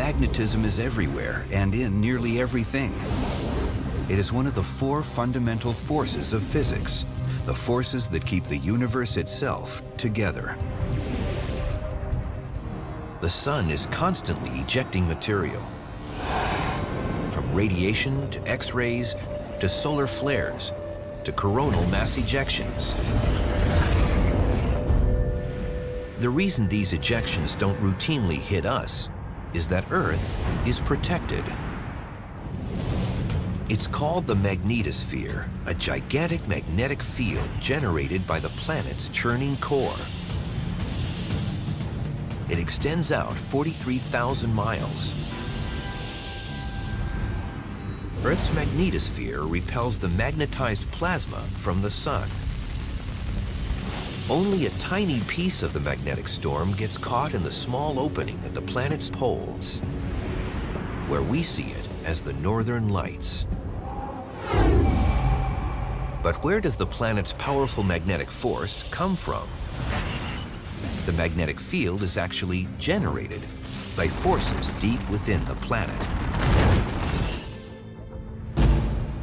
magnetism is everywhere and in nearly everything. It is one of the four fundamental forces of physics, the forces that keep the universe itself together. The sun is constantly ejecting material, from radiation to X-rays to solar flares to coronal mass ejections. The reason these ejections don't routinely hit us is that Earth is protected. It's called the magnetosphere, a gigantic magnetic field generated by the planet's churning core. It extends out 43,000 miles. Earth's magnetosphere repels the magnetized plasma from the sun. Only a tiny piece of the magnetic storm gets caught in the small opening at the planet's poles, where we see it as the northern lights. But where does the planet's powerful magnetic force come from? The magnetic field is actually generated by forces deep within the planet.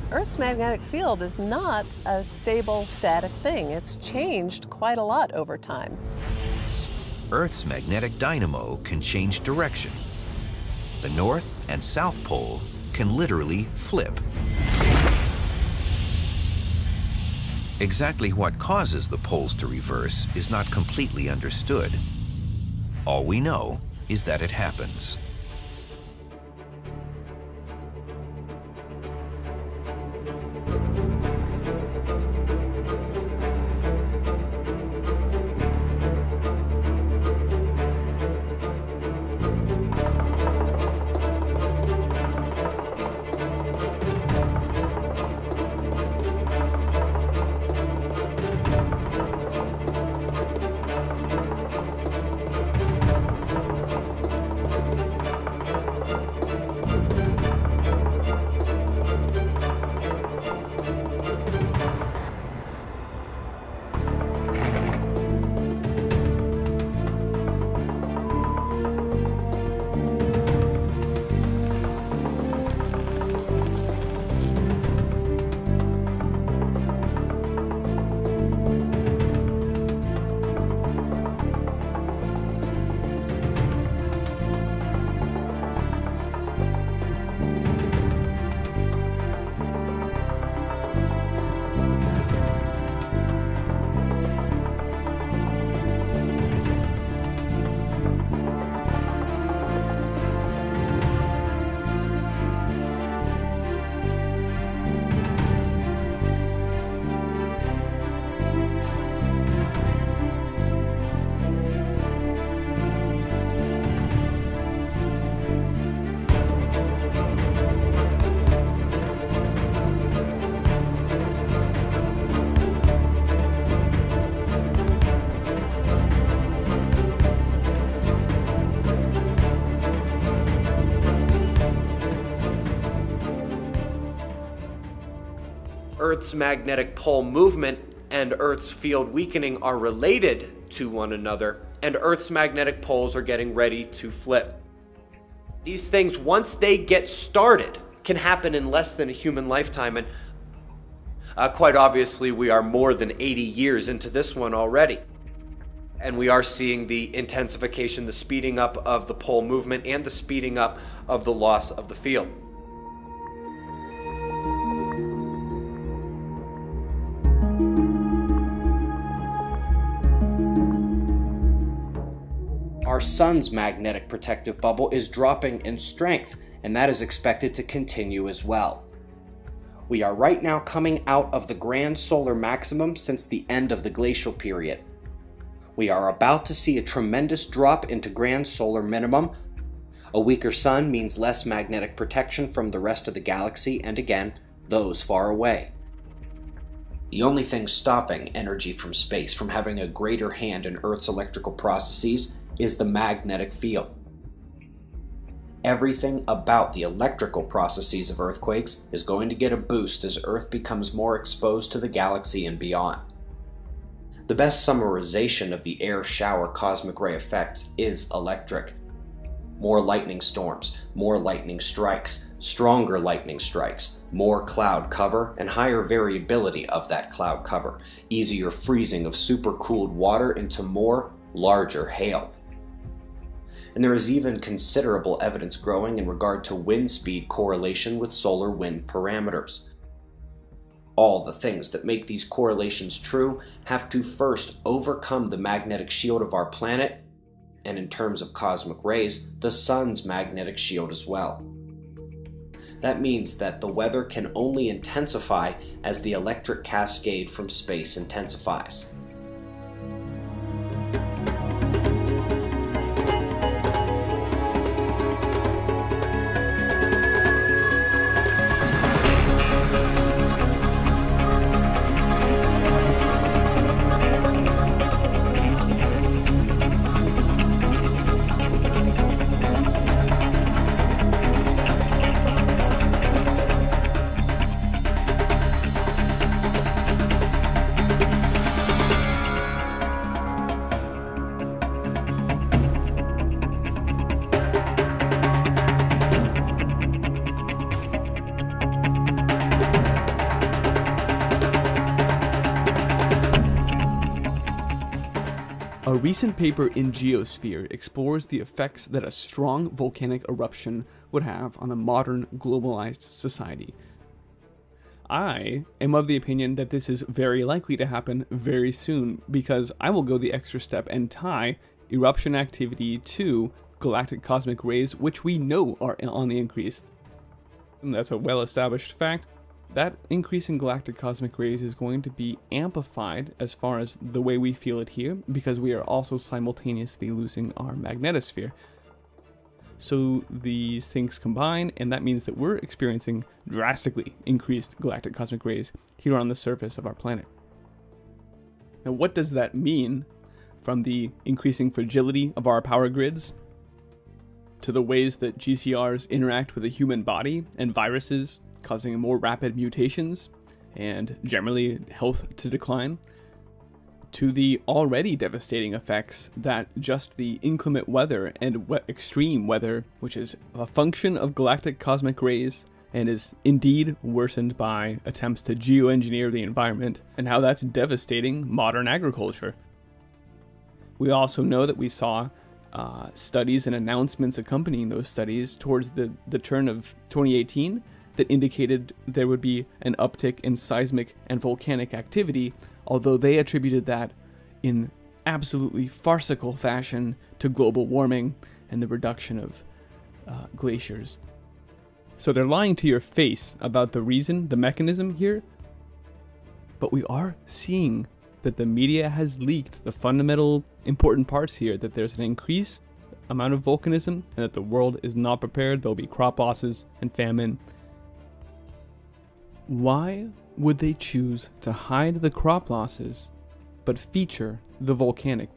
Earth's magnetic field is not a stable, static thing. It's changed quite a lot over time. Earth's magnetic dynamo can change direction. The North and South Pole can literally flip. Exactly what causes the poles to reverse is not completely understood. All we know is that it happens. Earth's magnetic pole movement and Earth's field weakening are related to one another, and Earth's magnetic poles are getting ready to flip. These things, once they get started, can happen in less than a human lifetime, and quite obviously we are more than 80 years into this one already. And we are seeing the intensification, the speeding up of the pole movement, and the speeding up of the loss of the field. Our sun's magnetic protective bubble is dropping in strength, and that is expected to continue as well. We are right now coming out of the grand solar maximum since the end of the glacial period. We are about to see a tremendous drop into grand solar minimum. A weaker sun means less magnetic protection from the rest of the galaxy, and again, those far away. The only thing stopping energy from space from having a greater hand in Earth's electrical processes is the magnetic field. Everything about the electrical processes of earthquakes is going to get a boost as Earth becomes more exposed to the galaxy and beyond. The best summarization of the air shower cosmic ray effects is electric. More lightning storms, more lightning strikes, stronger lightning strikes, more cloud cover and higher variability of that cloud cover, easier freezing of supercooled water into more, larger hail. And there is even considerable evidence growing in regard to wind speed correlation with solar wind parameters. All the things that make these correlations true have to first overcome the magnetic shield of our planet, and in terms of cosmic rays, the sun's magnetic shield as well. That means that the weather can only intensify as the electric cascade from space intensifies. A recent paper in Geosphere explores the effects that a strong volcanic eruption would have on a modern globalized society. I am of the opinion that this is very likely to happen very soon, because I will go the extra step and tie eruption activity to galactic cosmic rays, which we know are on the increase. And that's a well-established fact. That increase in galactic cosmic rays is going to be amplified as far as the way we feel it here, because we are also simultaneously losing our magnetosphere. So these things combine, and that means that we're experiencing drastically increased galactic cosmic rays here on the surface of our planet. Now, what does that mean, from the increasing fragility of our power grids to the ways that GCRs interact with the human body and viruses, causing more rapid mutations and generally health to decline, to the already devastating effects that just the inclement weather and extreme weather, which is a function of galactic cosmic rays and is indeed worsened by attempts to geoengineer the environment, and how that's devastating modern agriculture. We also know that we saw studies and announcements accompanying those studies towards the turn of 2018 that indicated there would be an uptick in seismic and volcanic activity, although they attributed that in absolutely farcical fashion to global warming and the reduction of glaciers. So they're lying to your face about the reason, the mechanism here, but we are seeing that the media has leaked the fundamental important parts here, that there's an increased amount of volcanism and that the world is not prepared. There'll be crop losses and famine. Why would they choose to hide the crop losses but feature the volcanic?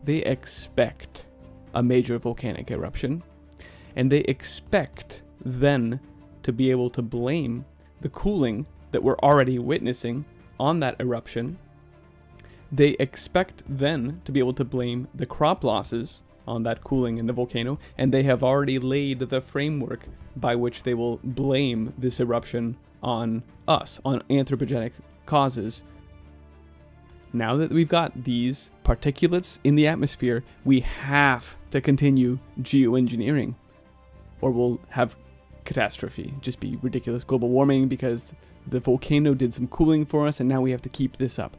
They expect a major volcanic eruption, and they expect then to be able to blame the cooling that we're already witnessing on that eruption. They expect then to be able to blame the crop losses on that cooling in the volcano, and they have already laid the framework by which they will blame this eruption on us, on anthropogenic causes. Now that we've got these particulates in the atmosphere, we have to continue geoengineering, or we'll have catastrophe, just be ridiculous global warming, because the volcano did some cooling for us and now we have to keep this up.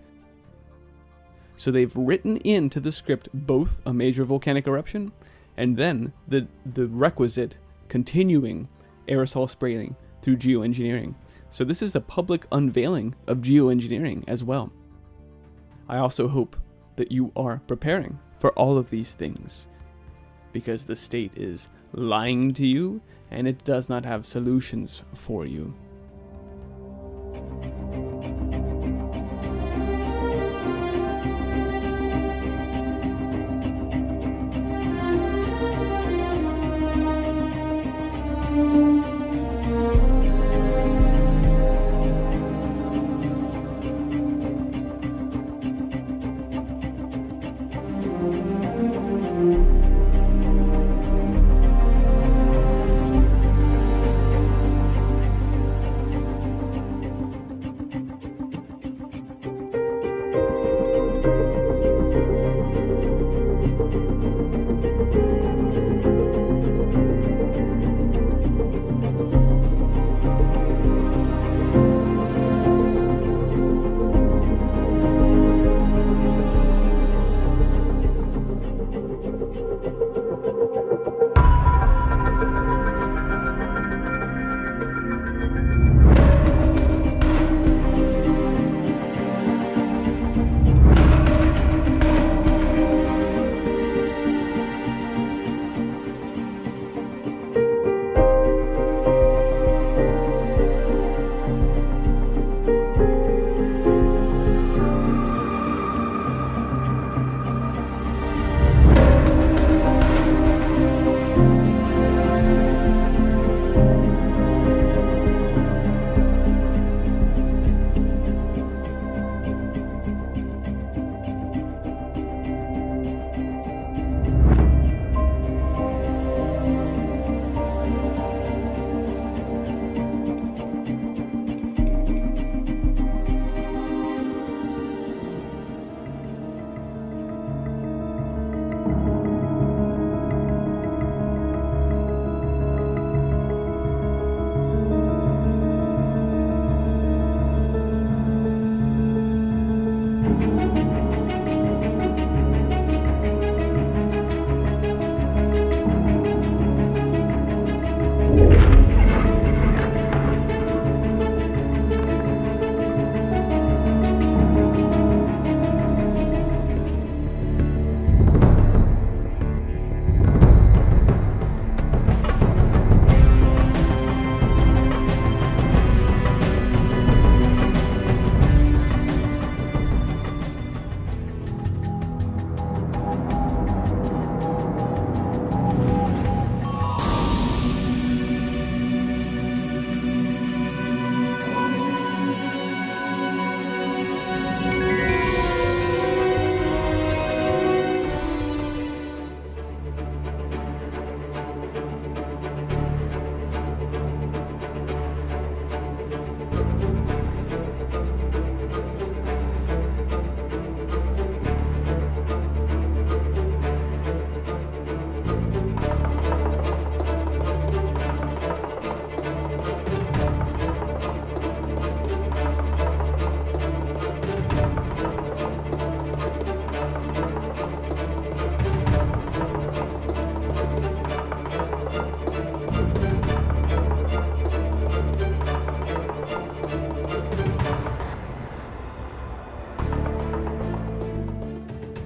So they've written into the script both a major volcanic eruption and then the requisite continuing aerosol spraying through geoengineering. So this is a public unveiling of geoengineering as well. I also hope that you are preparing for all of these things, because the state is lying to you and it does not have solutions for you.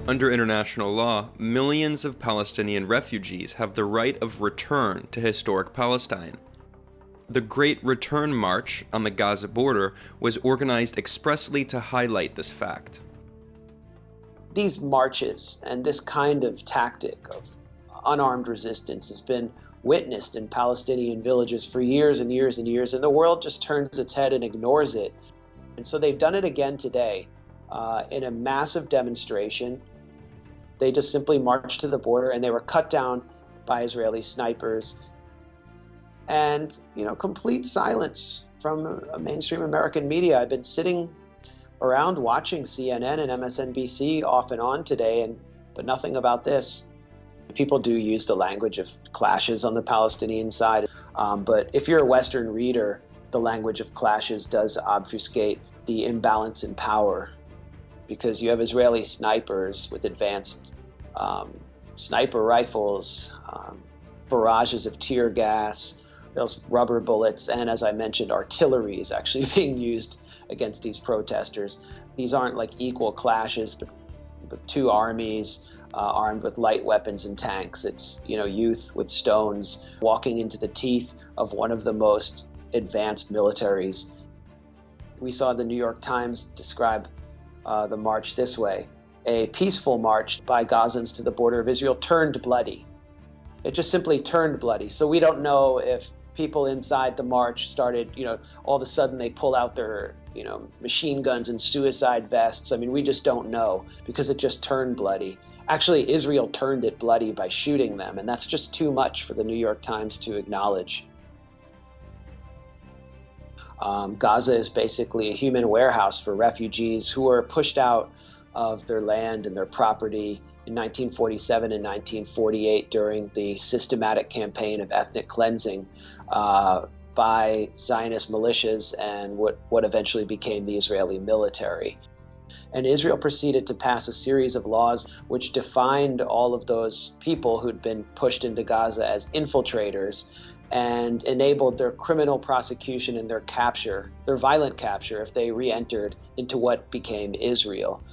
Under international law, millions of Palestinian refugees have the right of return to historic Palestine. The Great Return March on the Gaza border was organized expressly to highlight this fact. These marches and this kind of tactic of unarmed resistance has been witnessed in Palestinian villages for years and years and years, and the world just turns its head and ignores it. And so they've done it again today in a massive demonstration. They just simply marched to the border, and they were cut down by Israeli snipers. And, complete silence from mainstream American media. I've been sitting around watching CNN and MSNBC off and on today, but nothing about this. People do use the language of clashes on the Palestinian side, but if you're a Western reader, the language of clashes does obfuscate the imbalance in power, because you have Israeli snipers with advanced sniper rifles, barrages of tear gas, those rubber bullets, and as I mentioned, artillery is actually being used against these protesters. These aren't like equal clashes, but two armies armed with light weapons and tanks. It's, youth with stones walking into the teeth of one of the most advanced militaries. We saw the New York Times describe the march this way: a peaceful march by Gazans to the border of Israel turned bloody. It just simply turned bloody. So we don't know if people inside the march started, all of a sudden they pull out their, machine guns and suicide vests. I mean, we just don't know, because it just turned bloody. Actually, Israel turned it bloody by shooting them, and that's just too much for the New York Times to acknowledge. Gaza is basically a human warehouse for refugees who were pushed out of their land and their property in 1947 and 1948 during the systematic campaign of ethnic cleansing by Zionist militias and what eventually became the Israeli military. And Israel proceeded to pass a series of laws which defined all of those people who'd been pushed into Gaza as infiltrators, and enabled their criminal prosecution and their capture, their violent capture, if they re-entered into what became Israel.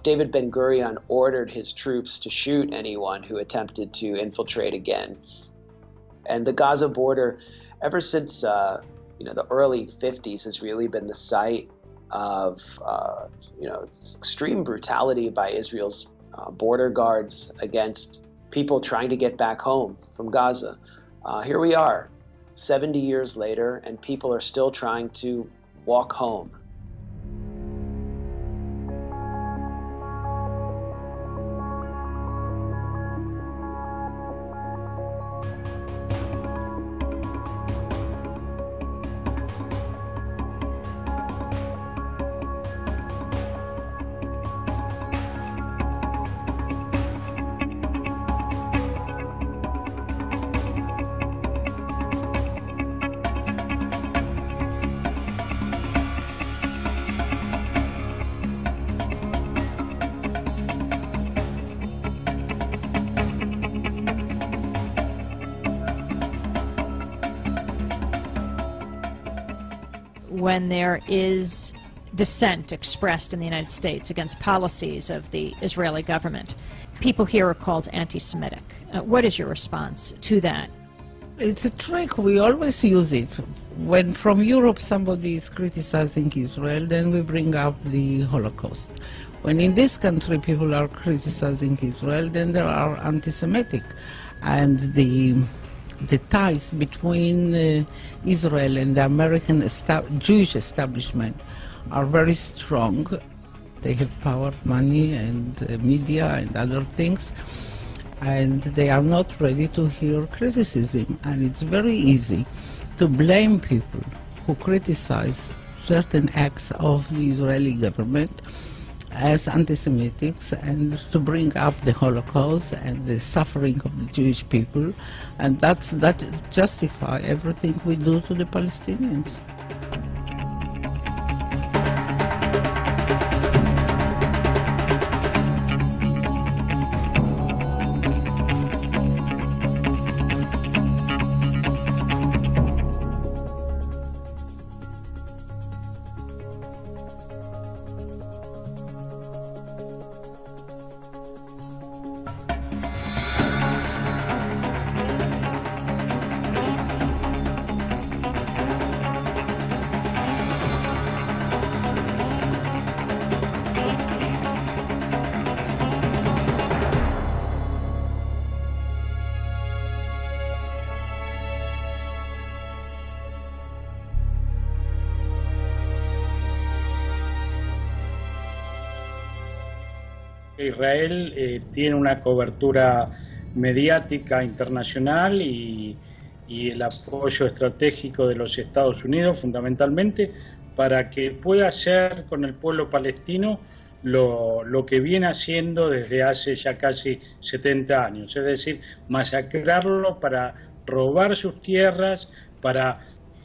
David Ben-Gurion ordered his troops to shoot anyone who attempted to infiltrate again. And the Gaza border, ever since the early 50s, has really been the site of extreme brutality by Israel's border guards against people trying to get back home from Gaza. Here we are, 70 years later, and people are still trying to walk home. When there is dissent expressed in the United States against policies of the Israeli government, people here are called anti-Semitic. What is your response to that? It's a trick. We always use it. When from Europe somebody is criticizing Israel, then we bring up the Holocaust. When in this country people are criticizing Israel, then there are anti-Semitic. And the ties between Israel and the American Jewish establishment are very strong. They have power, money, and media and other things, and they are not ready to hear criticism. And it's very easy to blame people who criticize certain acts of the Israeli government as anti-Semitics, and to bring up the Holocaust and the suffering of the Jewish people, and that justify everything we do to the Palestinians. Israel tiene una cobertura mediática internacional y el apoyo estratégico de los Estados Unidos fundamentalmente para que pueda hacer con el pueblo palestino lo que viene haciendo desde hace ya casi 70 años, es decir, masacrarlo para robar sus tierras, para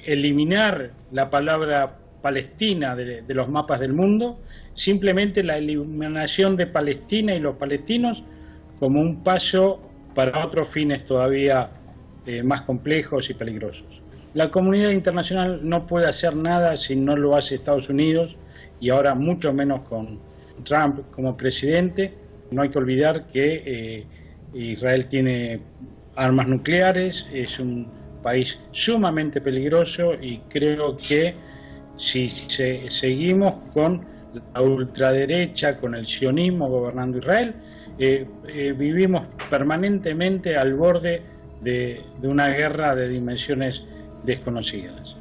eliminar la palabra Palestina de los mapas del mundo, simplemente la eliminación de Palestina y los palestinos como un paso para otros fines todavía más complejos y peligrosos. La comunidad internacional no puede hacer nada si no lo hace Estados Unidos y ahora mucho menos con Trump como presidente. No hay que olvidar que Israel tiene armas nucleares, es un país sumamente peligroso y creo que si seguimos con la ultraderecha, con el sionismo gobernando Israel, vivimos permanentemente al borde de una guerra de dimensiones desconocidas.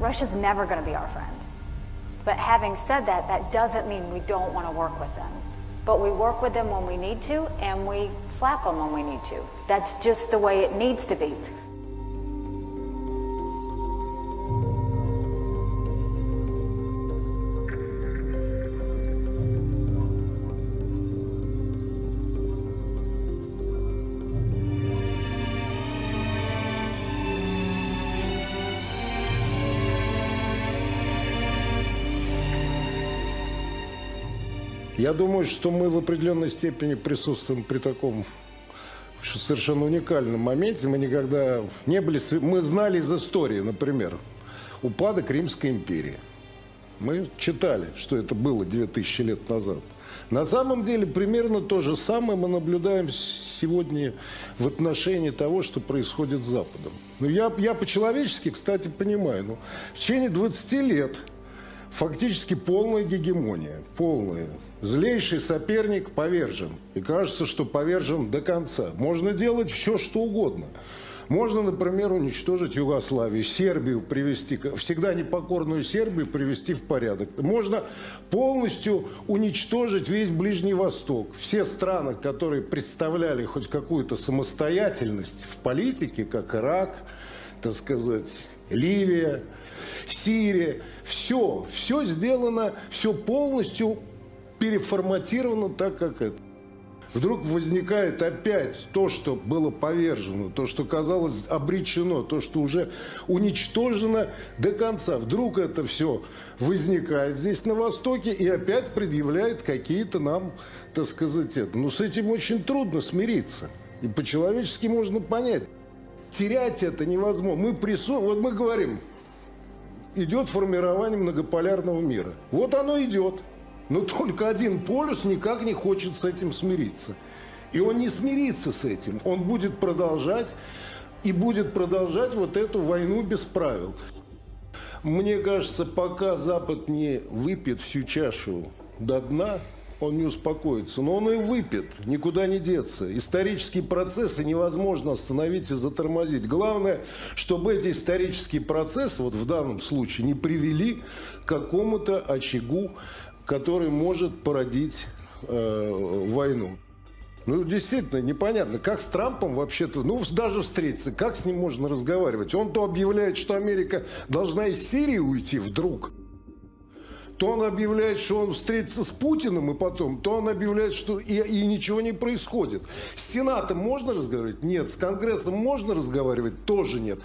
Russia's never going to be our friend. But having said that, that doesn't mean we don't want to work with them. But we work with them when we need to, and we slap them when we need to. That's just the way it needs to be. Я думаю, что мы в определенной степени присутствуем при таком совершенно уникальном моменте. Мы никогда не были... Мы знали из истории, например, упадок Римской империи. Мы читали, что это было 2000 лет назад. На самом деле примерно то же самое мы наблюдаем сегодня в отношении того, что происходит с Западом. Но я по-человечески, кстати, понимаю, в течение 20 лет фактически полная гегемония, полная. Злейший соперник повержен. И кажется, что повержен до конца. Можно делать все, что угодно. Можно, например, уничтожить Югославию, Сербию привести, всегда непокорную Сербию привести в порядок. Можно полностью уничтожить весь Ближний Восток. Все страны, которые представляли хоть какую-то самостоятельность в политике, как Ирак, так сказать, Ливия, Сирия, все сделано, все полностью переформатировано так, как это. Вдруг возникает опять то, что было повержено, то, что казалось обречено, то, что уже уничтожено до конца. Вдруг это все возникает здесь на Востоке и опять предъявляет какие-то нам, так сказать, ну, с этим очень трудно смириться. И по-человечески можно понять. Терять это невозможно. Вот мы говорим, идет формирование многополярного мира. Вот оно идет. Но только один полюс никак не хочет с этим смириться. И он не смирится с этим. Он будет продолжать и будет продолжать вот эту войну без правил. Мне кажется, пока Запад не выпьет всю чашу до дна, он не успокоится. Но он и выпьет, никуда не деться. Исторические процессы невозможно остановить и затормозить. Главное, чтобы эти исторические процессы, вот в данном случае, не привели к какому-то очагу, который может породить войну. Ну, действительно, непонятно, как с Трампом вообще-то, ну, даже встретиться, как с ним можно разговаривать? Он то объявляет, что Америка должна из Сирии уйти вдруг, то он объявляет, что он встретится с Путиным, и потом, то он объявляет, что и ничего не происходит. С Сенатом можно разговаривать? Нет. С Конгрессом можно разговаривать? Тоже нет.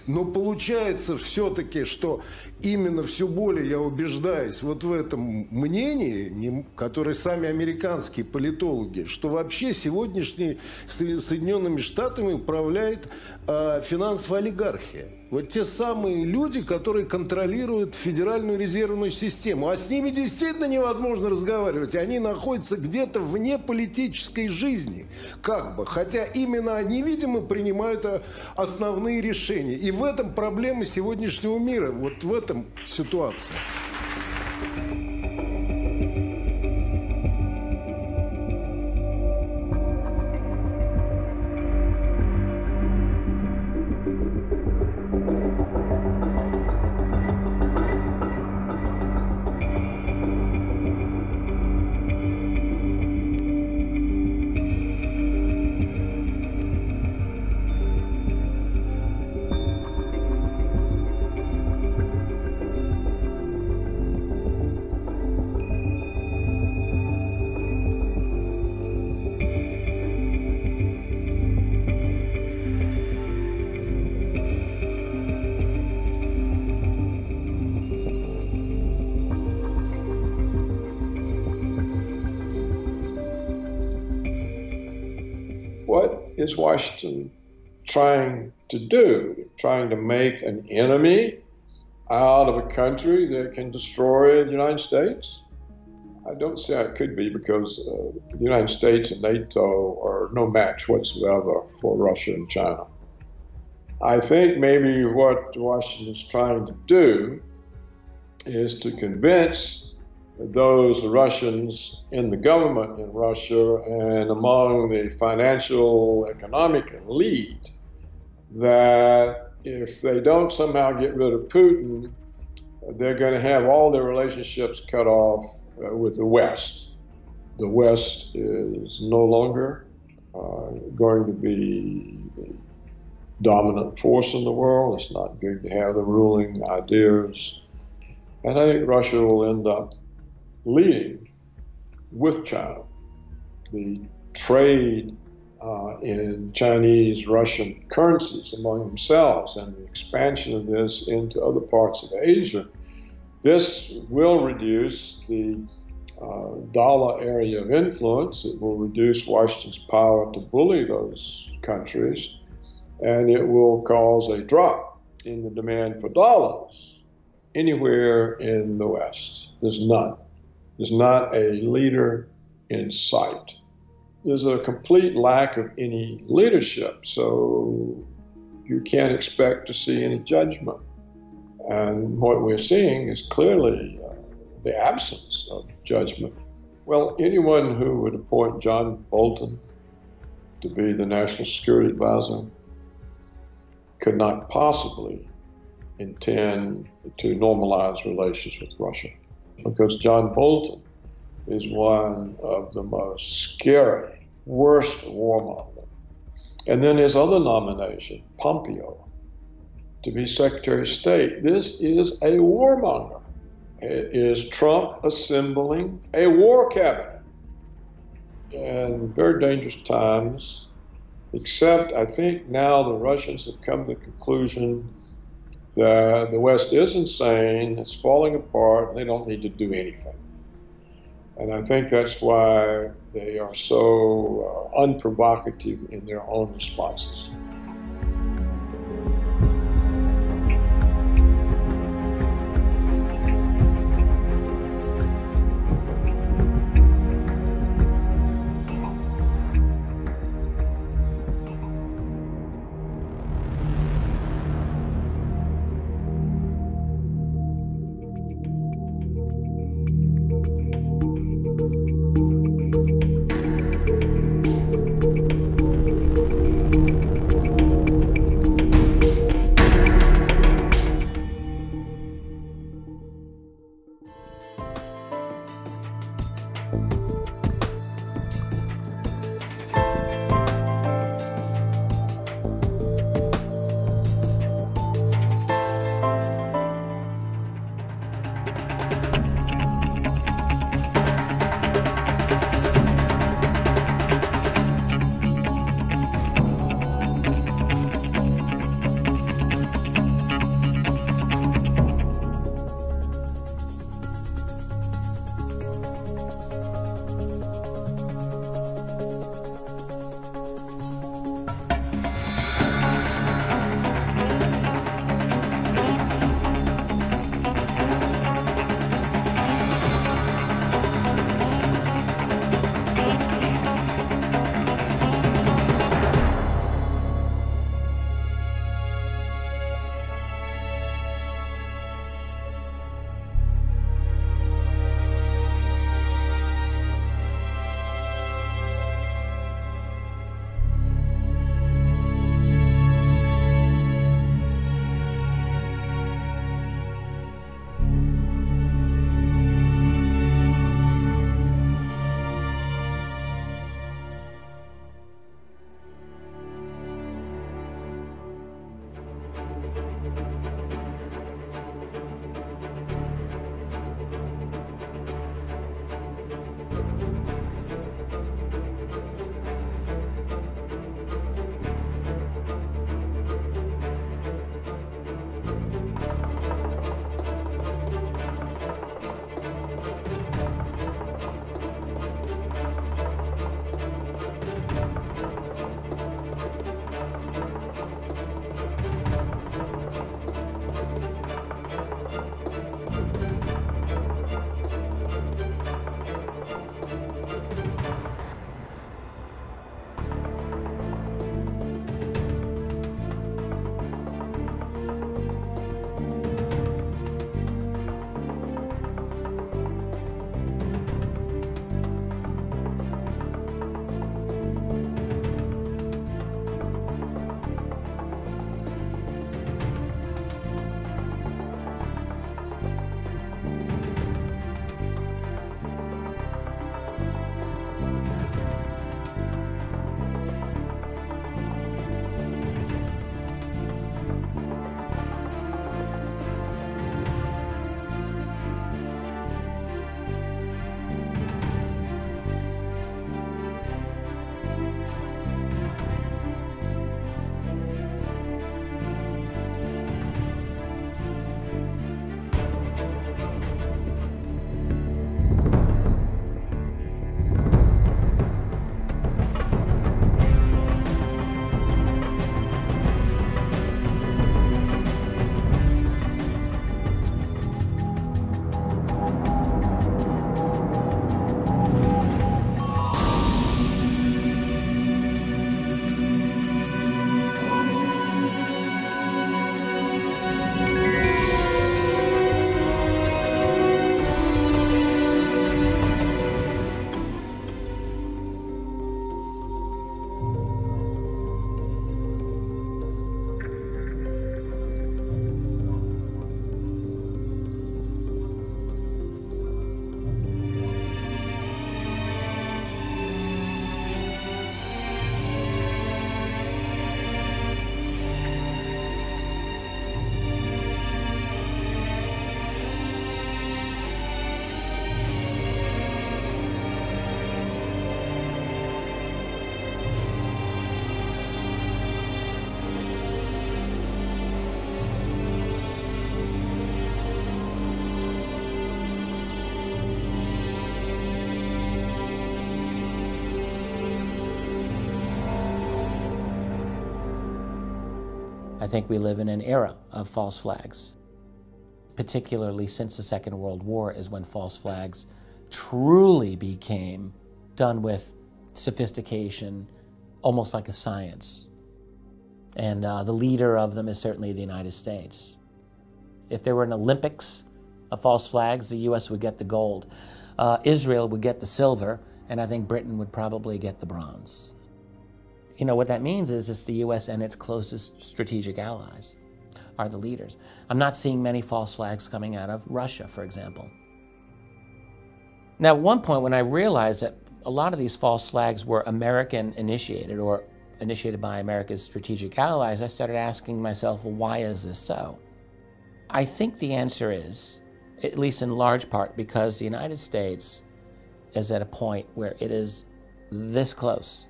Но получается все-таки, что именно все более я убеждаюсь вот в этом мнении, которое сами американские политологи, что вообще сегодняшней Соединенными Штатами управляет финансовая олигархия. Вот те самые люди, которые контролируют Федеральную резервную систему. А с ними действительно невозможно разговаривать. Они находятся где-то вне политической жизни. Как бы. Хотя именно они, видимо, принимают основные решения. И в этом проблема сегодняшнего мира. Вот в этом ситуация. What is Washington trying to do? Trying to make an enemy out of a country that can destroy the United States? I don't see how it could be, because the United States and NATO are no match whatsoever for Russia and China. I think maybe what Washington is trying to do is to convince those Russians in the government in Russia and among the financial, economic elite that if they don't somehow get rid of Putin, they're going to have all their relationships cut off with the West. The West is no longer going to be the dominant force in the world. It's not going to have the ruling ideas. And I think Russia will end up leading with China. The trade in Chinese-Russian currencies among themselves and the expansion of this into other parts of Asia, this will reduce the dollar area of influence. It will reduce Washington's power to bully those countries, and it will cause a drop in the demand for dollars anywhere in the West. There's none. There's not a leader in sight. There's a complete lack of any leadership, so you can't expect to see any judgment. And what we're seeing is clearly the absence of judgment. Well, anyone who would appoint John Bolton to be the National Security Advisor could not possibly intend to normalize relations with Russia, because John Bolton is one of the most scary, worst warmongers. And then his other nomination, Pompeo, to be Secretary of State. This is a warmonger. It is Trump assembling a war cabinet. and very dangerous times, except I think now the Russians have come to the conclusion that the West is insane, it's falling apart, and they don't need to do anything. And I think that's why they are so unprovocative in their own responses. I think we live in an era of false flags. Particularly since the Second World War is when false flags truly became done with sophistication, almost like a science. And the leader of them is certainly the United States. If there were an Olympics of false flags, the U.S. would get the gold. Israel would get the silver, and I think Britain would probably get the bronze. You know, what that means is it's the U.S. and its closest strategic allies are the leaders. I'm not seeing many false flags coming out of Russia, for example. Now, at one point when I realized that a lot of these false flags were American initiated or initiated by America's strategic allies, I started asking myself, well, why is this so? I think the answer is, at least in large part, because the United States is at a point where it is this close,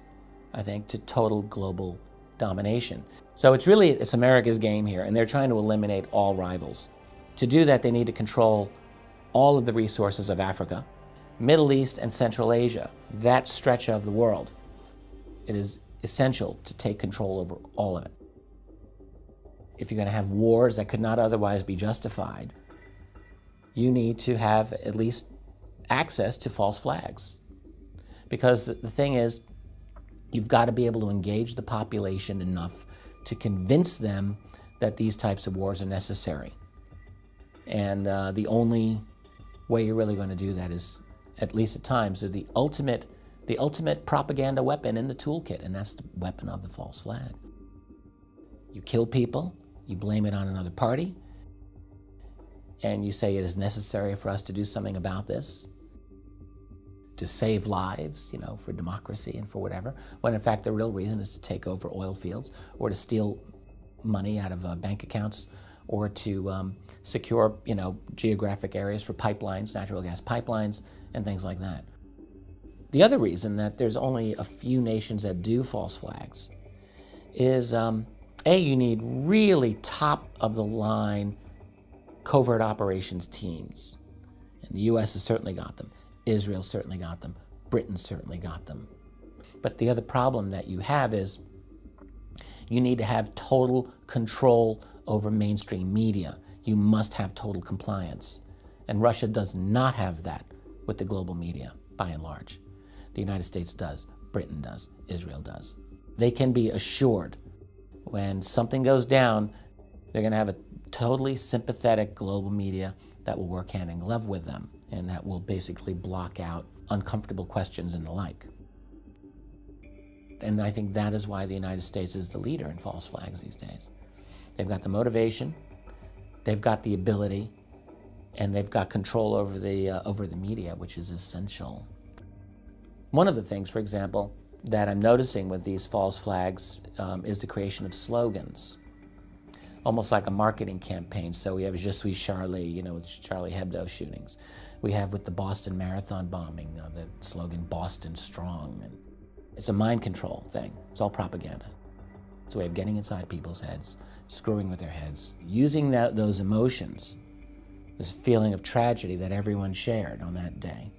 I think, to total global domination. So it's America's game here, and they're trying to eliminate all rivals. To do that, they need to control all of the resources of Africa, Middle East, and Central Asia, that stretch of the world. It is essential to take control over all of it. If you're going to have wars that could not otherwise be justified, you need to have at least access to false flags. Because the thing is, you've got to be able to engage the population enough to convince them that these types of wars are necessary. And the only way you're really going to do that is, at least at times, the ultimate propaganda weapon in the toolkit, and that's the weapon of the false flag. You kill people, you blame it on another party, and you say it is necessary for us to do something about this, to save lives, you know, for democracy and for whatever, when in fact the real reason is to take over oil fields or to steal money out of bank accounts or to secure, you know, geographic areas for pipelines, natural gas pipelines, and things like that. The other reason that there's only a few nations that do false flags is, A, you need really top-of-the-line covert operations teams. And the U.S. has certainly got them. Israel certainly got them. Britain certainly got them. But the other problem that you have is you need to have total control over mainstream media. You must have total compliance. And Russia does not have that with the global media, by and large. The United States does. Britain does. Israel does. They can be assured when something goes down, they're going to have a totally sympathetic global media that will work hand in glove with them and that will basically block out uncomfortable questions and the like. And I think that is why the United States is the leader in false flags these days. They've got the motivation, they've got the ability, and they've got control over the media, which is essential. One of the things, for example, that I'm noticing with these false flags is the creation of slogans, almost like a marketing campaign. So we have Je suis Charlie, you know, with Charlie Hebdo shootings. We have with the Boston Marathon bombing, the slogan Boston Strong. And it's a mind control thing. It's all propaganda. It's a way of getting inside people's heads, screwing with their heads, using those emotions, this feeling of tragedy that everyone shared on that day,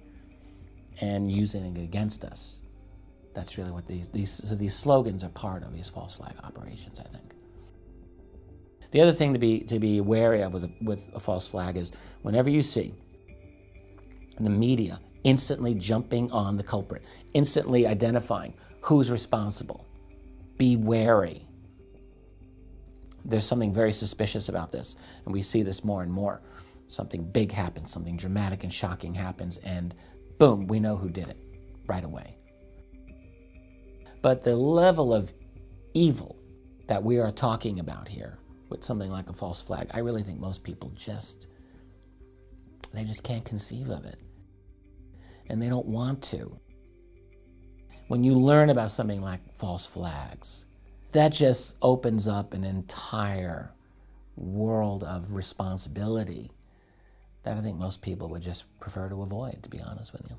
and using it against us. That's really what these slogans are part of, these false flag operations, I think. The other thing to be wary of with a false flag is whenever you see the media instantly jumping on the culprit, instantly identifying who's responsible, be wary. There's something very suspicious about this, and we see this more and more. Something big happens, something dramatic and shocking happens, and boom, we know who did it right away. But the level of evil that we are talking about here with something like a false flag, I really think most people they just can't conceive of it. And they don't want to. When you learn about something like false flags, that just opens up an entire world of responsibility that I think most people would just prefer to avoid, to be honest with you.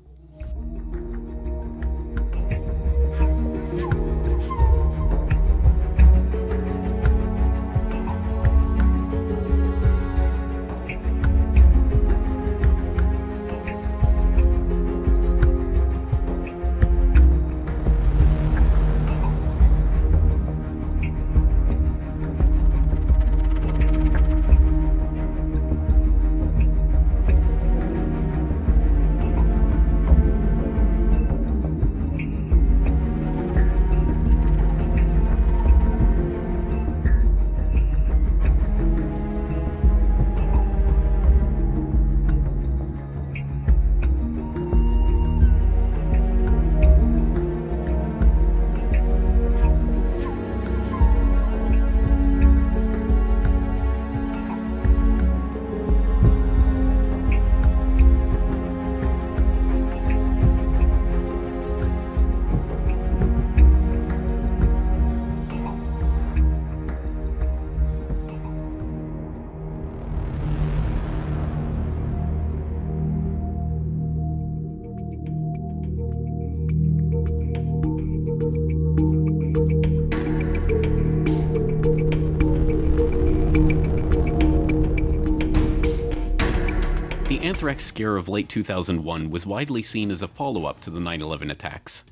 anthrax scare of late 2001 was widely seen as a follow-up to the 9/11 attacks,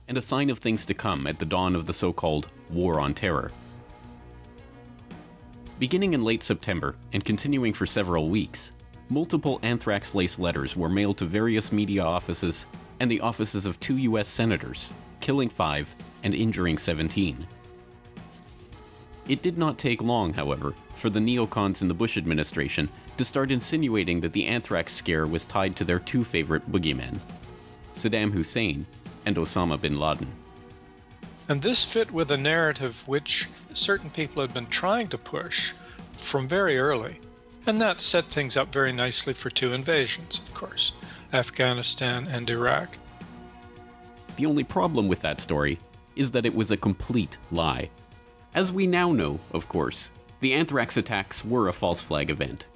and a sign of things to come at the dawn of the so-called War on Terror. Beginning in late September and continuing for several weeks, multiple anthrax-laced letters were mailed to various media offices and the offices of 2 US senators, killing 5 and injuring 17. It did not take long, however, for the neocons in the Bush administration to start insinuating that the anthrax scare was tied to their 2 favorite boogeymen, Saddam Hussein and Osama bin Laden. And this fit with a narrative which certain people had been trying to push from very early. And that set things up very nicely for 2 invasions, of course, Afghanistan and Iraq. The only problem with that story is that it was a complete lie. As we now know, of course, the anthrax attacks were a false flag event.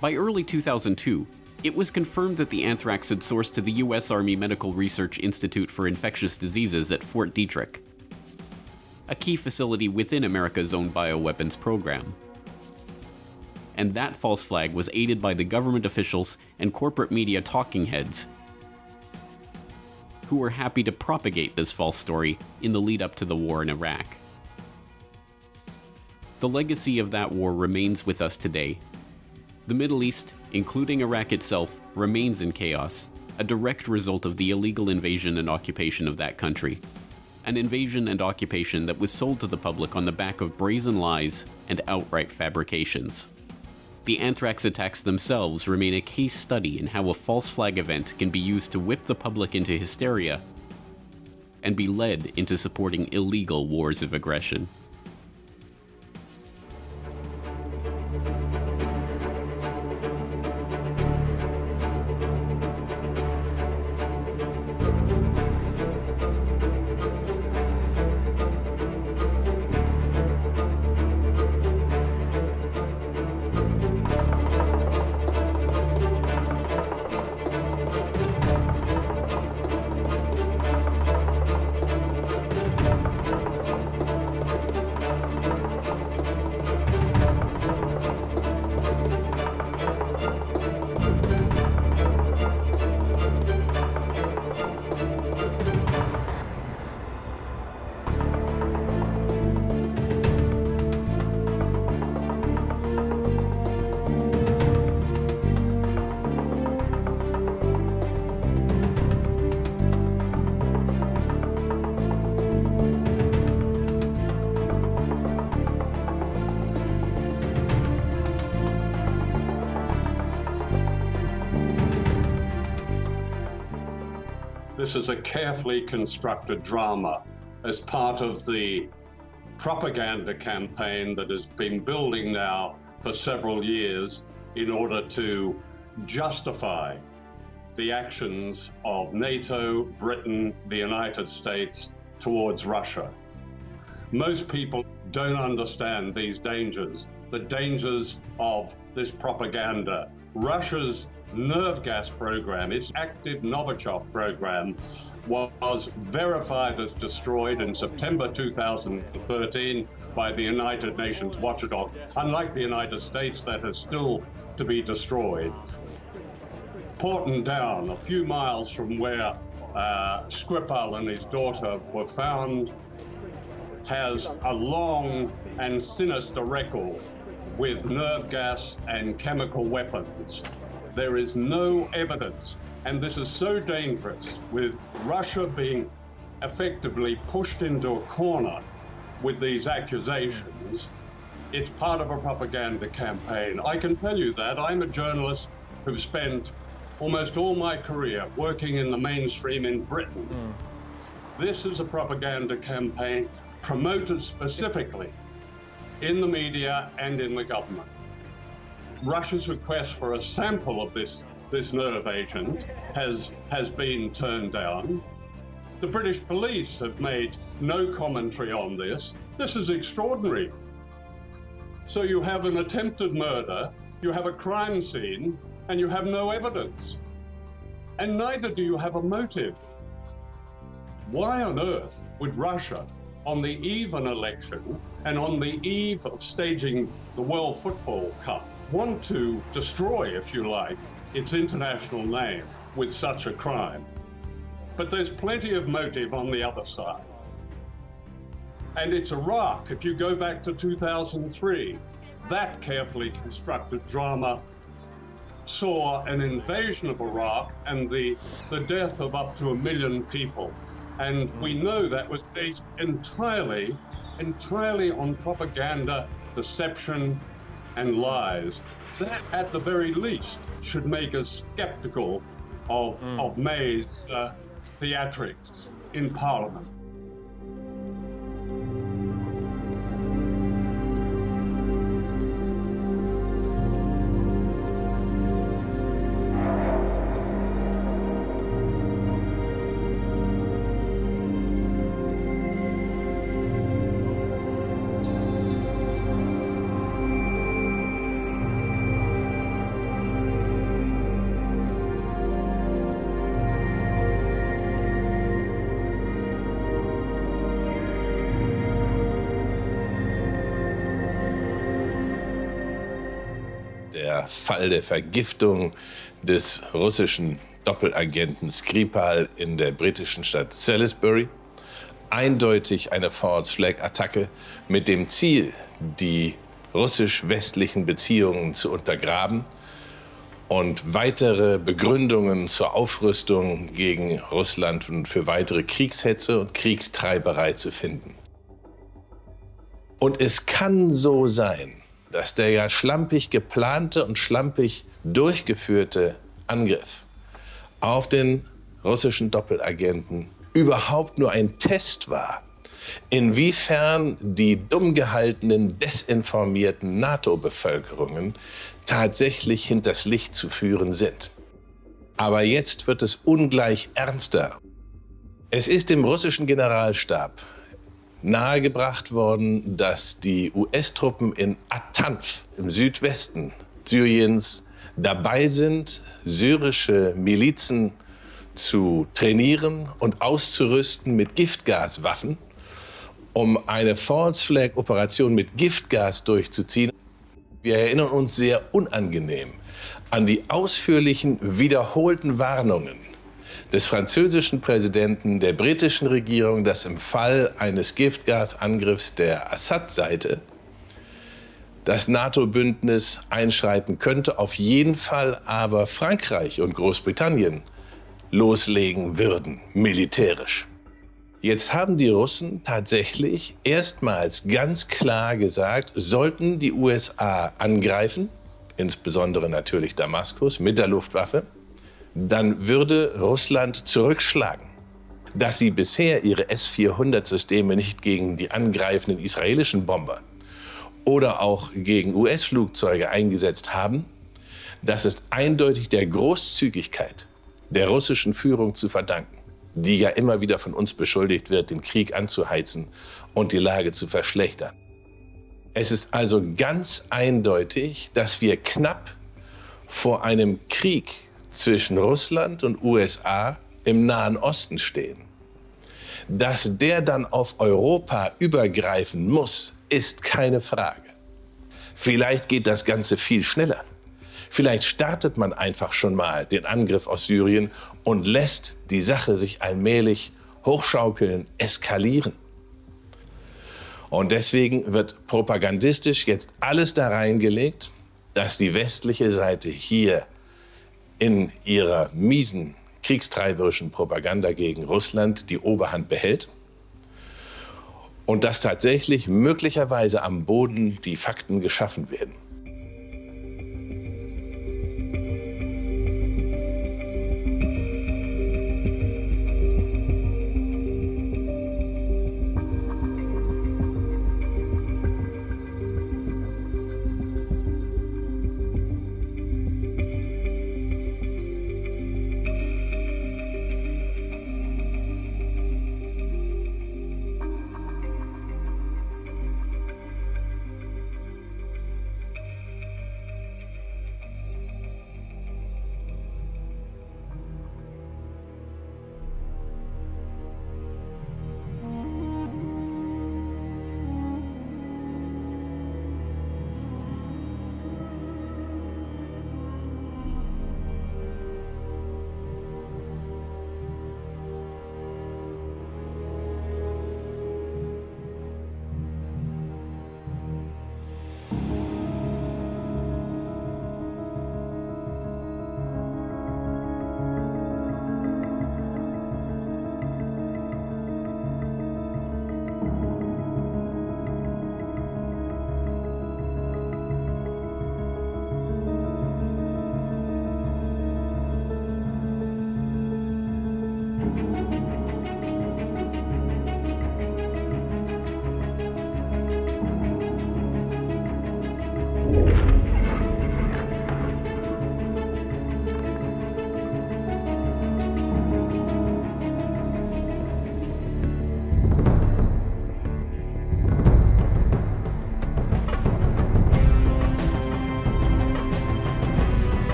By early 2002, it was confirmed that the anthrax had sourced to the US Army Medical Research Institute for Infectious Diseases at Fort Detrick, a key facility within America's own bioweapons program. And that false flag was aided by the government officials and corporate media talking heads who were happy to propagate this false story in the lead up to the war in Iraq. The legacy of that war remains with us today. The Middle East, including Iraq itself, remains in chaos, a direct result of the illegal invasion and occupation of that country. An invasion and occupation that was sold to the public on the back of brazen lies and outright fabrications. The anthrax attacks themselves remain a case study in how a false flag event can be used to whip the public into hysteria and be led into supporting illegal wars of aggression. This is a carefully constructed drama as part of the propaganda campaign that has been building now for several years in order to justify the actions of NATO, Britain, the United States towards Russia. Most people don't understand these dangers, the dangers of this propaganda. Russia's nerve gas program, its active Novichok program, was verified as destroyed in September 2013 by the United Nations watchdog. Unlike the United States, that is still to be destroyed. Porton Down, a few miles from where Skripal and his daughter were found, has a long and sinister record with nerve gas and chemical weapons. There is no evidence, and this is so dangerous, with Russia being effectively pushed into a corner with these accusations. It's part of a propaganda campaign. I can tell you that. I'm a journalist who's spent almost all my career working in the mainstream in Britain. This is a propaganda campaign promoted specifically in the media and in the government. Russia's request for a sample of this nerve agent has been turned down. The British police have made no commentary on this. This is extraordinary. So you have an attempted murder, you have a crime scene, and you have no evidence. And neither do you have a motive. Why on earth would Russia, on the eve of an election and on the eve of staging the World Football Cup, want to destroy, if you like, its international name with such a crime. But there's plenty of motive on the other side. And it's Iraq. If you go back to 2003, that carefully constructed drama saw an invasion of Iraq and the death of up to 1 million people. And we know that was based entirely on propaganda, deception, and lies. That, at the very least, should make us skeptical of May's theatrics in Parliament. Der Fall der Vergiftung des russischen Doppelagenten Skripal in der britischen Stadt Salisbury. Eindeutig eine False-Flag-Attacke mit dem Ziel, die russisch-westlichen Beziehungen zu untergraben und weitere Begründungen zur Aufrüstung gegen Russland und für weitere Kriegshetze und Kriegstreiberei zu finden. Und es kann so sein, dass der ja schlampig geplante und schlampig durchgeführte Angriff auf den russischen Doppelagenten überhaupt nur ein Test war, inwiefern die dumm gehaltenen, desinformierten NATO-Bevölkerungen tatsächlich hinters Licht zu führen sind. Aber jetzt wird es ungleich ernster. Es ist dem russischen Generalstab nahegebracht worden, dass die US-Truppen in Atanf im Südwesten Syriens dabei sind, syrische Milizen zu trainieren und auszurüsten mit Giftgaswaffen, um eine False-Flag-Operation mit Giftgas durchzuziehen. Wir erinnern uns sehr unangenehm an die ausführlichen, wiederholten Warnungen des französischen Präsidenten, der britischen Regierung, dass im Fall eines Giftgasangriffs der Assad-Seite das NATO-Bündnis einschreiten könnte, auf jeden Fall aber Frankreich und Großbritannien loslegen würden, militärisch. Jetzt haben die Russen tatsächlich erstmals ganz klar gesagt, sollten die USA angreifen, insbesondere natürlich Damaskus mit der Luftwaffe, dann würde Russland zurückschlagen. Dass sie bisher ihre S-400-Systeme nicht gegen die angreifenden israelischen Bomber oder auch gegen US-Flugzeuge eingesetzt haben, das ist eindeutig der Großzügigkeit der russischen Führung zu verdanken, die ja immer wieder von uns beschuldigt wird, den Krieg anzuheizen und die Lage zu verschlechtern. Es ist also ganz eindeutig, dass wir knapp vor einem Krieg zwischen Russland und USA im Nahen Osten stehen. Dass der dann auf Europa übergreifen muss, ist keine Frage. Vielleicht geht das Ganze viel schneller. Vielleicht startet man einfach schon mal den Angriff aus Syrien und lässt die Sache sich allmählich hochschaukeln, eskalieren. Und deswegen wird propagandistisch jetzt alles da reingelegt, dass die westliche Seite hier in ihrer miesen, kriegstreiberischen Propaganda gegen Russland die Oberhand behält und dass tatsächlich möglicherweise am Boden die Fakten geschaffen werden.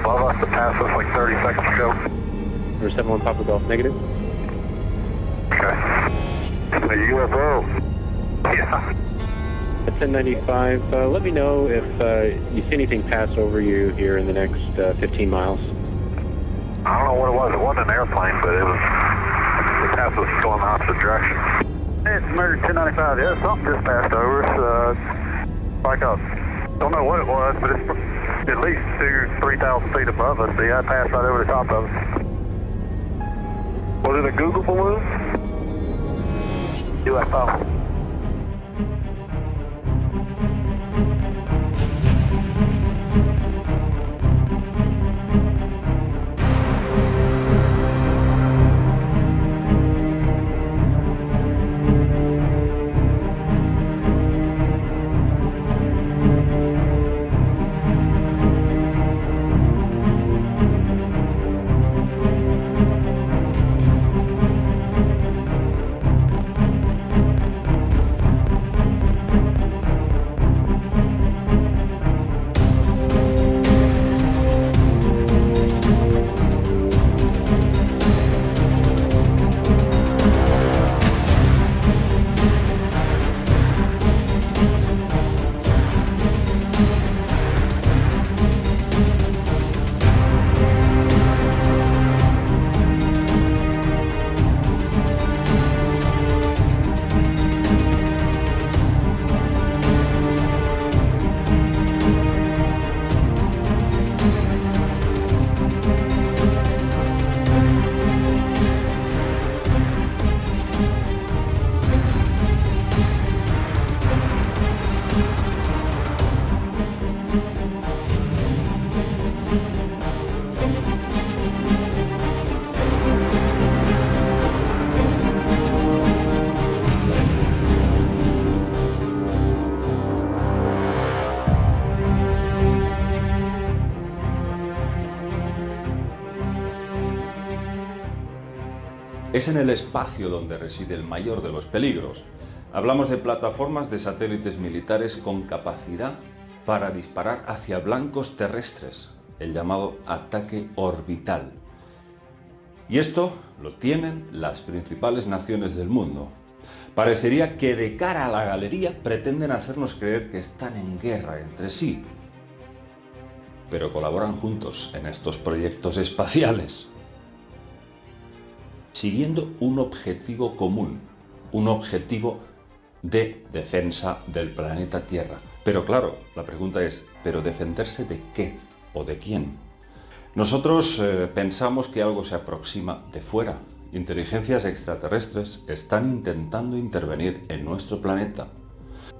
above us that passed us like 30 seconds ago. Number 71 Papa Golf, negative. Okay. A UFO. Yeah. At 1095, let me know if you see anything pass over you here in the next 15 miles. I don't know what it was. It wasn't an airplane, but it passed us going the opposite direction. Hey, it's American 1095. Yeah, something just passed over us. Like a, don't know what it was, but it's at least 2,000-3,000 feet above us. Yeah, it passed right over the top of us. Was it a Google balloon? UFO. Es en el espacio donde reside el mayor de los peligros. Hablamos de plataformas de satélites militares con capacidad para disparar hacia blancos terrestres, el llamado ataque orbital. Y esto lo tienen las principales naciones del mundo. Parecería que de cara a la galería pretenden hacernos creer que están en guerra entre sí, pero colaboran juntos en estos proyectos espaciales, siguiendo un objetivo común, un objetivo de defensa del planeta Tierra. Pero claro, la pregunta es, ¿pero defenderse de qué o de quién? Nosotros pensamos que algo se aproxima de fuera. Inteligencias extraterrestres están intentando intervenir en nuestro planeta.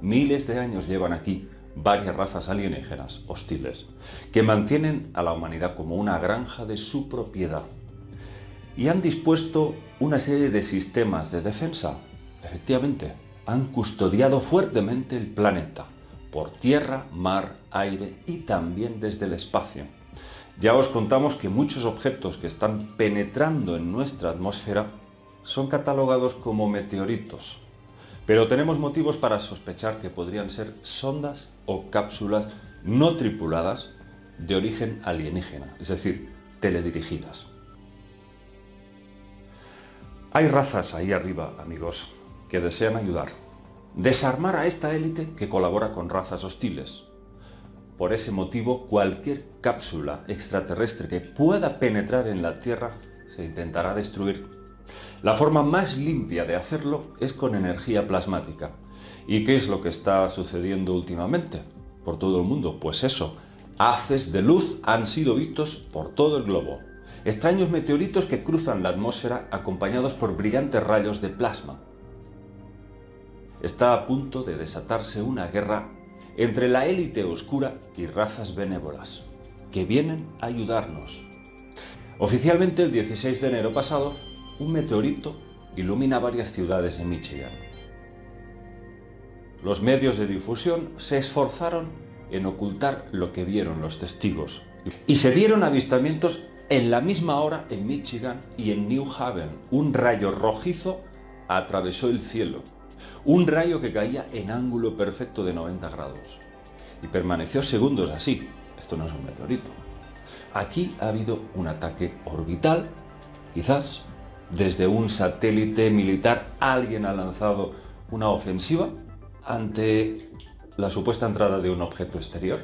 Miles de años llevan aquí varias razas alienígenas hostiles, que mantienen a la humanidad como una granja de su propiedad. y han dispuesto una serie de sistemas de defensa. Efectivamente, han custodiado fuertemente el planeta, por tierra, mar, aire y también desde el espacio. Ya os contamos que muchos objetos que están penetrando en nuestra atmósfera son catalogados como meteoritos, pero tenemos motivos para sospechar que podrían ser sondas o cápsulas no tripuladas de origen alienígena, es decir, teledirigidas. Hay razas ahí arriba, amigos, que desean ayudar, desarmar a esta élite que colabora con razas hostiles. Por ese motivo, cualquier cápsula extraterrestre que pueda penetrar en la Tierra se intentará destruir. La forma más limpia de hacerlo es con energía plasmática. ¿Y qué es lo que está sucediendo últimamente por todo el mundo? Pues eso, haces de luz han sido vistos por todo el globo. Extraños meteoritos que cruzan la atmósfera acompañados por brillantes rayos de plasma. Está a punto de desatarse una guerra entre la élite oscura y razas benévolas, que vienen a ayudarnos. Oficialmente, el 16 de enero pasado, un meteorito ilumina varias ciudades de Michigan. Los medios de difusión se esforzaron en ocultar lo que vieron los testigos, y se dieron avistamientos en la misma hora en Michigan y en New Haven. Un rayo rojizo atravesó el cielo. Un rayo que caía en ángulo perfecto de 90 grados y permaneció segundos así. Esto no es un meteorito. Aquí ha habido un ataque orbital, quizás desde un satélite militar alguien ha lanzado una ofensiva ante la supuesta entrada de un objeto exterior.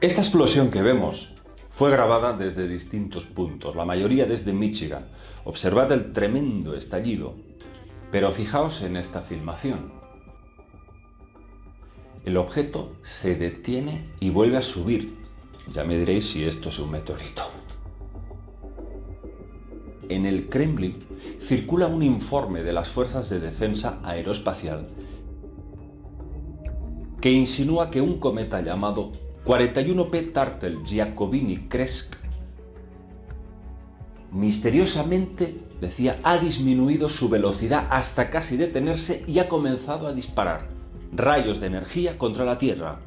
Esta explosión que vemos fue grabada desde distintos puntos, la mayoría desde Michigan. Observad el tremendo estallido, pero fijaos en esta filmación. El objeto se detiene y vuelve a subir. Ya me diréis si esto es un meteorito. En el Kremlin circula un informe de las Fuerzas de Defensa Aeroespacial que insinúa que un cometa llamado 41P Tartel-Giacobini-Kresk misteriosamente, decía, ha disminuido su velocidad hasta casi detenerse y ha comenzado a disparar rayos de energía contra la Tierra.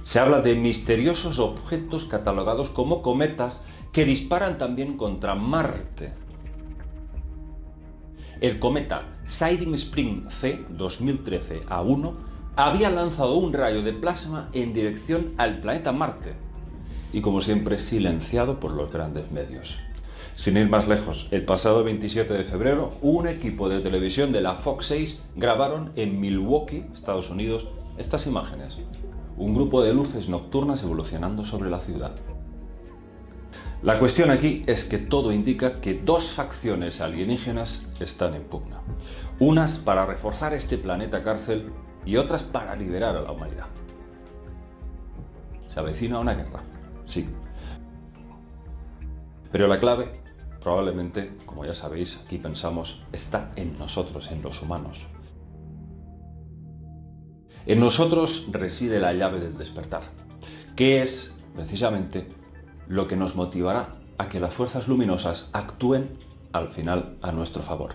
Se habla de misteriosos objetos catalogados como cometas que disparan también contra Marte. El cometa Siding Spring C 2013-A1 había lanzado un rayo de plasma en dirección al planeta Marte y, como siempre, silenciado por los grandes medios. Sin ir más lejos, el pasado 27 de febrero, un equipo de televisión de la Fox 6 grabaron en Milwaukee, Estados Unidos, estas imágenes. Un grupo de luces nocturnas evolucionando sobre la ciudad. La cuestión aquí es que todo indica que dos facciones alienígenas están en pugna. Unas para reforzar este planeta cárcel y otras para liberar a la humanidad. Se avecina una guerra, sí. Pero la clave, probablemente, como ya sabéis, aquí pensamos, está en nosotros, en los humanos. En nosotros reside la llave del despertar, que es, precisamente, lo que nos motivará a que las fuerzas luminosas actúen, al final, a nuestro favor.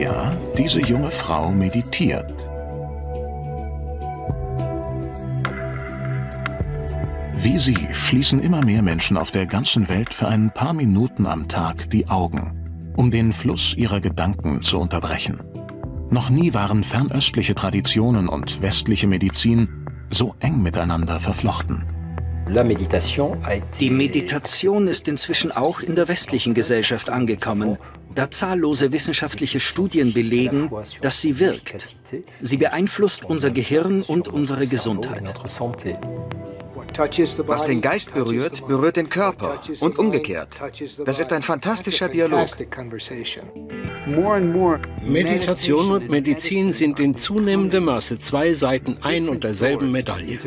Ja, diese junge Frau meditiert. Wie sie schließen immer mehr Menschen auf der ganzen Welt für ein paar Minuten am Tag die Augen, um den Fluss ihrer Gedanken zu unterbrechen. Noch nie waren fernöstliche Traditionen und westliche Medizin so eng miteinander verflochten. Die Meditation ist inzwischen auch in der westlichen Gesellschaft angekommen, da zahllose wissenschaftliche Studien belegen, dass sie wirkt. Sie beeinflusst unser Gehirn und unsere Gesundheit. Was den Geist berührt, berührt den Körper und umgekehrt. Das ist ein fantastischer Dialog. Meditation und Medizin sind in zunehmendem Maße zwei Seiten ein und derselben Medaille.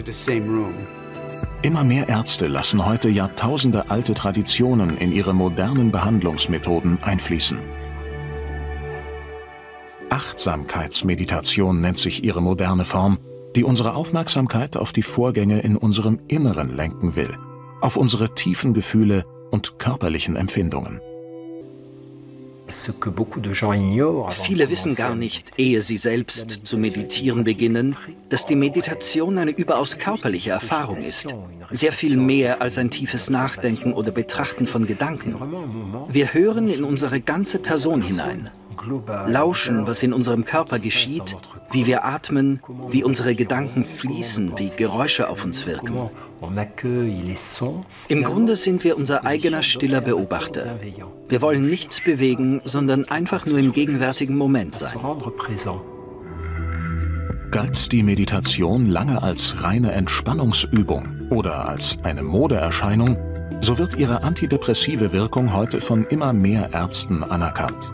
Immer mehr Ärzte lassen heute Jahrtausende alte Traditionen in ihre modernen Behandlungsmethoden einfließen. Achtsamkeitsmeditation nennt sich ihre moderne Form, die unsere Aufmerksamkeit auf die Vorgänge in unserem Inneren lenken will, auf unsere tiefen Gefühle und körperlichen Empfindungen. Viele wissen gar nicht, ehe sie selbst zu meditieren beginnen, dass die Meditation eine überaus körperliche Erfahrung ist. Sehr viel mehr als ein tiefes Nachdenken oder Betrachten von Gedanken. Wir hören in unsere ganze Person hinein. Lauschen, was in unserem Körper geschieht, wie wir atmen, wie unsere Gedanken fließen, wie Geräusche auf uns wirken. Im Grunde sind wir unser eigener stiller Beobachter. Wir wollen nichts bewegen, sondern einfach nur im gegenwärtigen Moment sein. Galt die Meditation lange als reine Entspannungsübung oder als eine Modeerscheinung, so wird ihre antidepressive Wirkung heute von immer mehr Ärzten anerkannt.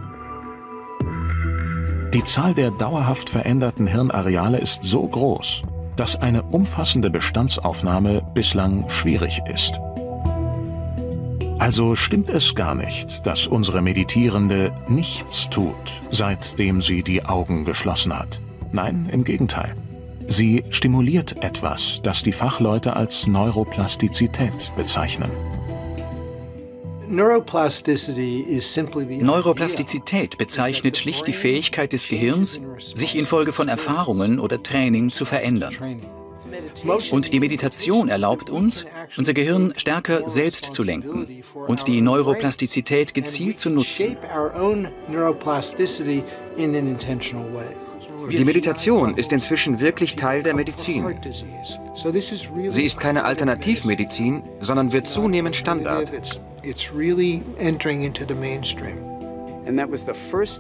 Die Zahl der dauerhaft veränderten Hirnareale ist so groß, dass eine umfassende Bestandsaufnahme bislang schwierig ist. Also stimmt es gar nicht, dass unsere Meditierende nichts tut, seitdem sie die Augen geschlossen hat. Nein, im Gegenteil. Sie stimuliert etwas, das die Fachleute als Neuroplastizität bezeichnen. Neuroplastizität bezeichnet schlicht die Fähigkeit des Gehirns, sich infolge von Erfahrungen oder Training zu verändern. Und die Meditation erlaubt uns, unser Gehirn stärker selbst zu lenken und die Neuroplastizität gezielt zu nutzen. Die Meditation ist inzwischen wirklich Teil der Medizin. Sie ist keine Alternativmedizin, sondern wird zunehmend Standard.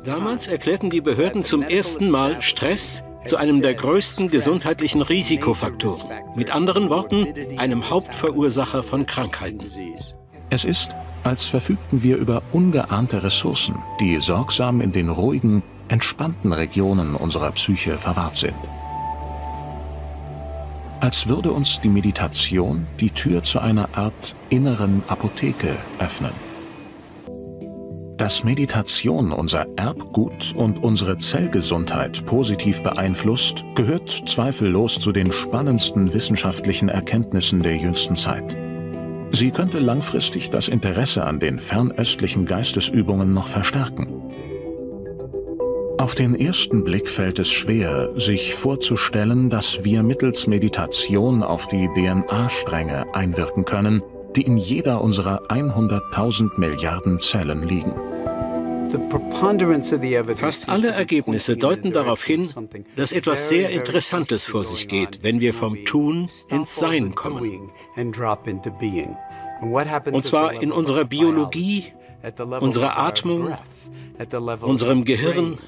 Damals erklärten die Behörden zum ersten Mal Stress zu einem der größten gesundheitlichen Risikofaktoren. Mit anderen Worten, einem Hauptverursacher von Krankheiten. Es ist, als verfügten wir über ungeahnte Ressourcen, die sorgsam in den ruhigen, entspannten Regionen unserer Psyche verwahrt sind. Als würde uns die Meditation die Tür zu einer Art inneren Apotheke öffnen. Dass Meditation unser Erbgut und unsere Zellgesundheit positiv beeinflusst, gehört zweifellos zu den spannendsten wissenschaftlichen Erkenntnissen der jüngsten Zeit. Sie könnte langfristig das Interesse an den fernöstlichen Geistesübungen noch verstärken. Auf den ersten Blick fällt es schwer, sich vorzustellen, dass wir mittels Meditation auf die DNA-Stränge einwirken können, die in jeder unserer 100.000 Milliarden Zellen liegen. Fast alle Ergebnisse deuten darauf hin, dass etwas sehr Interessantes vor sich geht, wenn wir vom Tun ins Sein kommen. Und zwar in unserer Biologie, unserer Atmung, unserem Gehirn,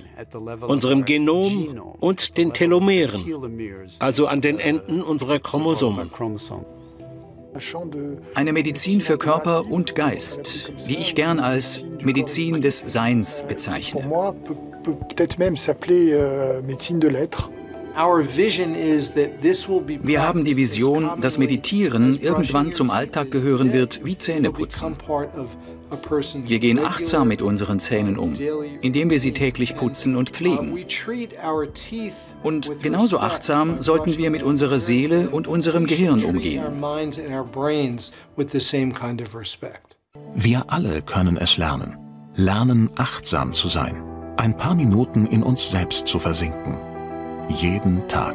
unserem Genom und den Telomeren, also an den Enden unserer Chromosomen. Eine Medizin für Körper und Geist, die ich gern als Medizin des Seins bezeichne. Wir haben die Vision, dass Meditieren irgendwann zum Alltag gehören wird wie Zähneputzen. Wir gehen achtsam mit unseren Zähnen um, indem wir sie täglich putzen und pflegen. Und genauso achtsam sollten wir mit unserer Seele und unserem Gehirn umgehen. Wir alle können es lernen. Lernen, achtsam zu sein. ein paar Minuten in uns selbst zu versinken. Jeden Tag.